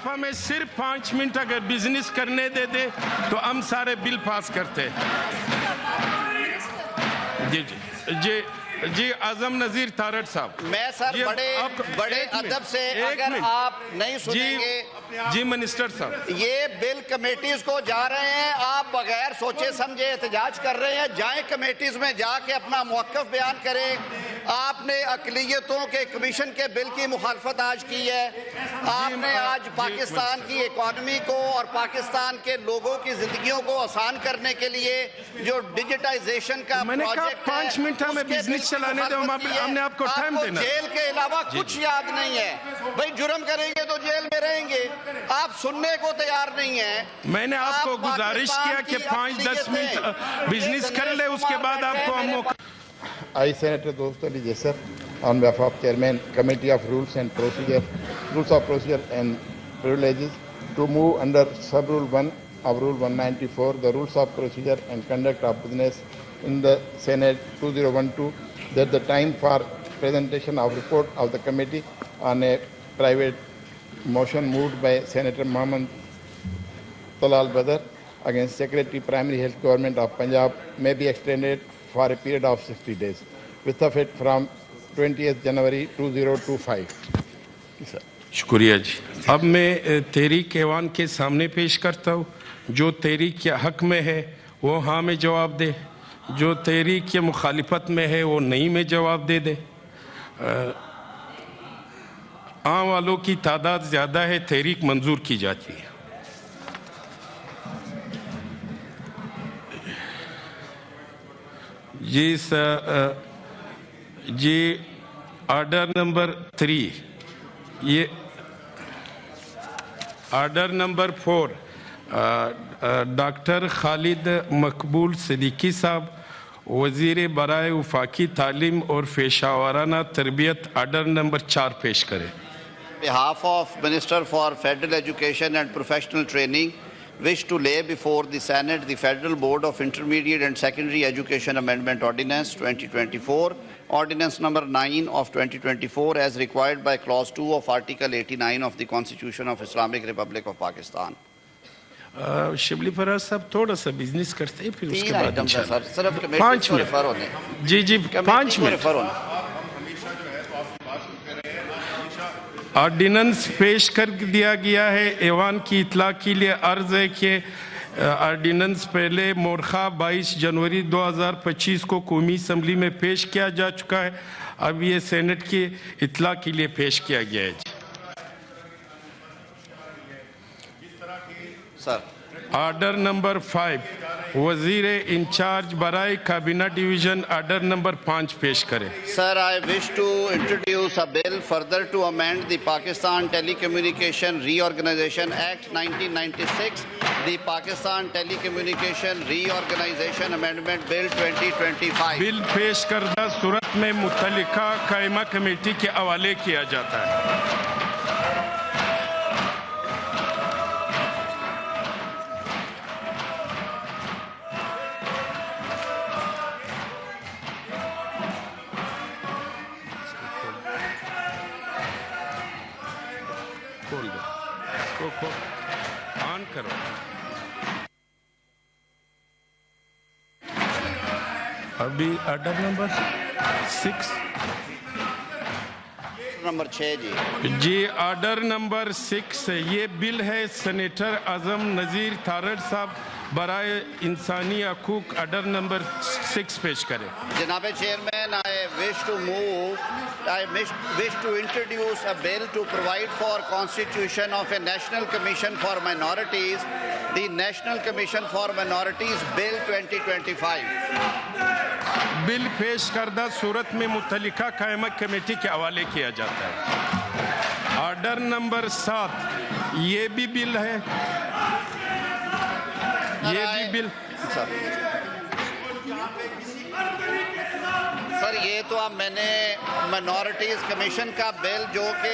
آپ ہمیں صرف 5 منٹ اگر بزنس کرنے دے دے تو ہم سارے بل پاس کرتے جی اعظم نذیر تارڑ صاحب میں سر بڑے ادب سے اگر آپ نہیں سنیں گے جی منسٹر صاحب یہ بل کمیٹیز کو جا رہے ہیں آپ بغیر سوچے سمجھے احتجاج کر رہے ہیں جائیں کمیٹیز میں جا کے اپنا موقف بیان کریں آپ نے اقلیتوں کے کمیشن کے بل کی مخالفت آج کی ہے آپ نے آج پاکستان کی اکانومی کو اور پاکستان کے لوگوں کی زندگیوں کو آسان کرنے کے لیے جو ڈیجیٹائزیشن کا میں نے کہا 5 منٹ ہمیں بزنس چلانے دے ہم نے آپ کو ٹائم دینا جیل کے علاوہ کچھ یاد نہیں ہے بھئی جرم کریں گے تو جیل میں رہیں گے آپ سننے کو تیار نہیں ہیں میں نے آپ کو گزارش کیا کہ 5-10 منٹ بزنس کر لے اس کے بعد آپ کو ہم موقع I, Senator Dostum Ali Jesser, on behalf of Chairman, Committee of Rules of Procedure and Privileges, to move under Sub-Rule 1 of Rule 194, the Rules of Procedure and Conduct of Business in the Senate 2012, that the time for presentation of report of the committee on a private motion moved by Senator Mohammed Talal Badr against Secretary Primary Health Government of Punjab may be extended for a period of 60 days, with effect from 20th January 2025. شکریہ جی اب میں تحریک ایوان کے سامنے پیش کرتا ہوں جو تحریک کے حق میں ہے وہ ہاں میں جواب دے جو تحریک کے مخالفت میں ہے وہ نہیں میں جواب دے دے عام والوں کی تعداد زیادہ ہے تحریک منظور کی جاتی ہے جی آرڈر نمبر 3 یہ آرڈر نمبر 4 ڈاکٹر خالد مقبول صدیقی صاحب وزیر برائے وفاقی تعلیم اور پیشہ ورانہ تربیت آرڈر نمبر 4 پیش کریں behalf of Minister for Federal Education and Professional Training wish to lay before the Senate the Federal Board of Intermediate and Secondary Education Amendment Ordinance 2024, Ordinance number 9 of 2024 as required by Clause 2 of Article 89 of the Constitution of Islamic Republic of Pakistan. Shibli Faraz صاحب تھوڑا سا business کرتے ہیں پھر اس کے بعد صرف 5 minute جی 5 minute ordinance پیش کر دیا گیا ہے ایوان کی اطلاع کے لیے عرض ہے کہ آرڈیننس پہلے مورخہ 22 جنوری 2025 کو قومی اسمبلی میں پیش کیا جا چکا ہے اب یہ سینٹ کی اطلاع کے لیے پیش کیا گیا ہے سر آرڈر نمبر 5 وزیر انچارج برائے کابینہ ڈویژن آرڈر نمبر 5 پیش کریں Sir, I wish to introduce a bill further to amend the Pakistan Telecommunication Reorganization Act 1996, the Pakistan Telecommunication Reorganization Amendment Bill 2025. بل پیش کردہ صورت میں متعلقہ قائمہ کمیٹی کے حوالے کیا جاتا ہے آن کرو ابھی آرڈر نمبر 6 نمبر 6 جی آرڈر نمبر 6 یہ بل ہے سینیٹر اعظم نذیر تارڑ صاحب برائے انسانی حقوق آرڈر نمبر 6 پیش کریں جناب chairman I wish to introduce a bill to provide for constitution of a National Commission for Minorities, the National Commission for Minorities Bill 2025. بل پیش کردہ صورت میں متعلقہ قائمہ کمیٹی کے حوالے کیا جاتا ہے آرڈر نمبر 7 یہ بھی بل ہے یہ بھی بل سر یہ تو اب میں نے منورٹیز کمیشن کا بل جو کہ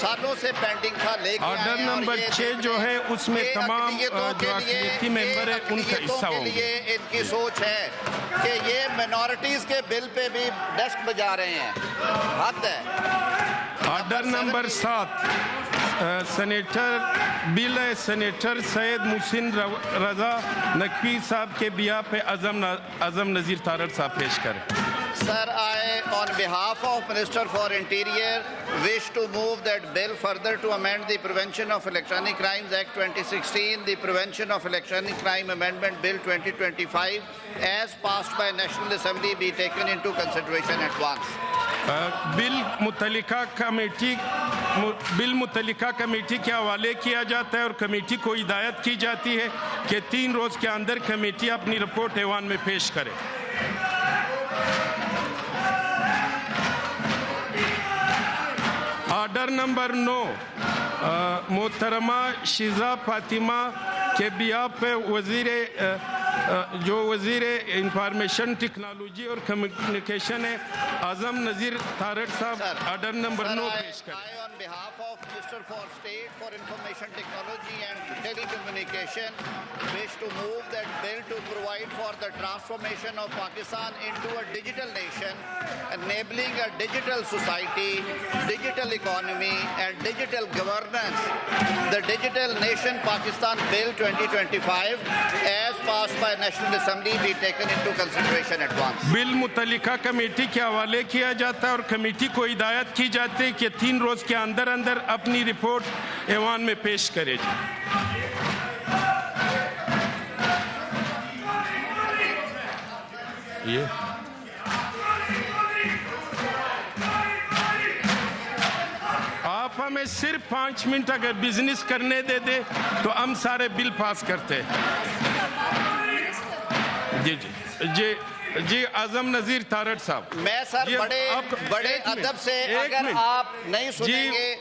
سالوں سے پینڈنگ تھا لے کے آرڈر نمبر 6 جو ہے اس میں تمام جو اقلیتی ممبر ہیں ان کا حصہ ہوں گے ان کی سوچ ہے کہ یہ منورٹیز کے بل پہ بھی ڈسک بجا رہے ہیں حد ہے آرڈر نمبر 7 سینیٹر بل ہے سینیٹر سید محسن رضا نقوی صاحب کے بیان پہ اعظم نذیر تارڑ صاحب پیش کریں. Sir, I, on behalf of Minister for Interior, wish to move that bill further to amend the Prevention of Electronic Crimes Act 2016, the Prevention of Electronic Crime Amendment Bill 2025, as passed by National Assembly, be taken into consideration at once. بل متعلقہ committee کے حوالے کیا جاتا ہے اور committee کو ہدایت کی جاتی ہے کہ 3 روز کے اندر کمیٹی اپنی رپورٹ ایوان میں پیش کرے. آرڈر نمبر 9 محترمہ شیزہ فاطمہ کے بیان پہ وزیر انفارمیشن ٹیکنالوجی اور کمیونیکیشن ہے اعظم نذیر تارڑ صاحب آرڈر نمبر 9 پیش کریں. I, on behalf of Minister for State for Information Technology and Telecommunication, wish to move that bill to provide for the transformation of Pakistan into a digital nation, enabling a digital society, digital economy, and digital governance. The Digital Nation Pakistan Bill 2025, as passed by National Assembly, be taken into consideration at once. بل متعلقہ committee کے حوالے کیا جاتا ہے اور committee کو ہدایت کی جاتی ہے کہ 3 روز کے اندر اپنی رپورٹ ایوان میں پیش کرے. آپ ہمیں صرف 5 منٹ اگر بزنس کرنے دے دے تو ہم سارے بل پاس کرتے ہیں. جی اعظم نذیر تارڑ صاحب. میں سر بڑے ادب سے اگر آپ نہیں سنیں گے.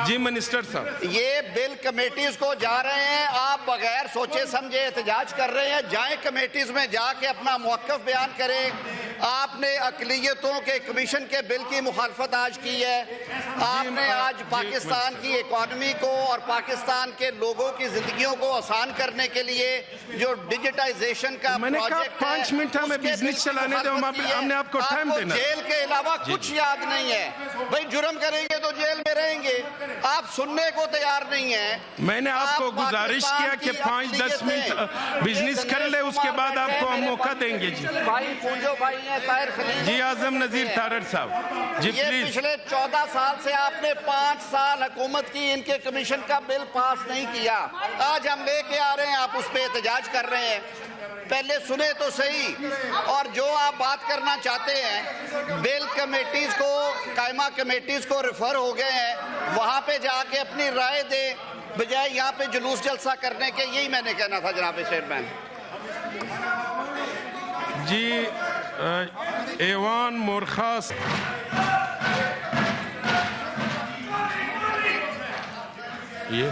جی منسٹر صاحب, یہ بل کمیٹیز کو جا رہے ہیں, آپ بغیر سوچے سمجھے احتجاج کر رہے ہیں. جائیں کمیٹیز میں جا کے اپنا موقف بیان کریں. آپ نے اقلیتوں کے کمیشن کے بل کی مخالفت آج کی ہے. آپ نے آج پاکستان کی اکانومی کو اور پاکستان کے لوگوں کی زندگیوں کو آسان کرنے کے لیے جو ڈیجیٹائزیشن کا میں نے کہا 5 منٹ ہمیں بزنس چلانے دیں, ہم نے آپ کو ٹائم دینا. جیل کے علاوہ کچھ یاد نہیں ہے. بھائی جرم کریں گے تو جیل میں رہیں گے. آپ سننے کو تیار نہیں ہیں. میں نے آپ کو گزارش کیا کہ 5-10 منٹ بزنس کر لے, اس کے بعد آپ کو ہم موقع دیں گے. جی اعظم نذیر تارڑ صاحب, جی پلیز. پچھلے 14 سال سے آپ نے 5 سال حکومت کی, ان کے کمیشن کا بل پاس نہیں کیا. آج ہم لے کے آ رہے ہیں, آپ اس پہ احتجاج کر رہے ہیں. پہلے سنے تو صحیح. اور جو آپ بات کرنا چاہتے ہیں, بل کمیٹیز کو, قائمہ کمیٹیز کو ریفر ہو گئے ہیں, وہاں پہ جا کے اپنی رائے دیں بجائے یہاں پہ جلوس جلسہ کرنے کے. یہی میں نے کہنا تھا جناب چیئرمین. جی ایوان مورخاس یہ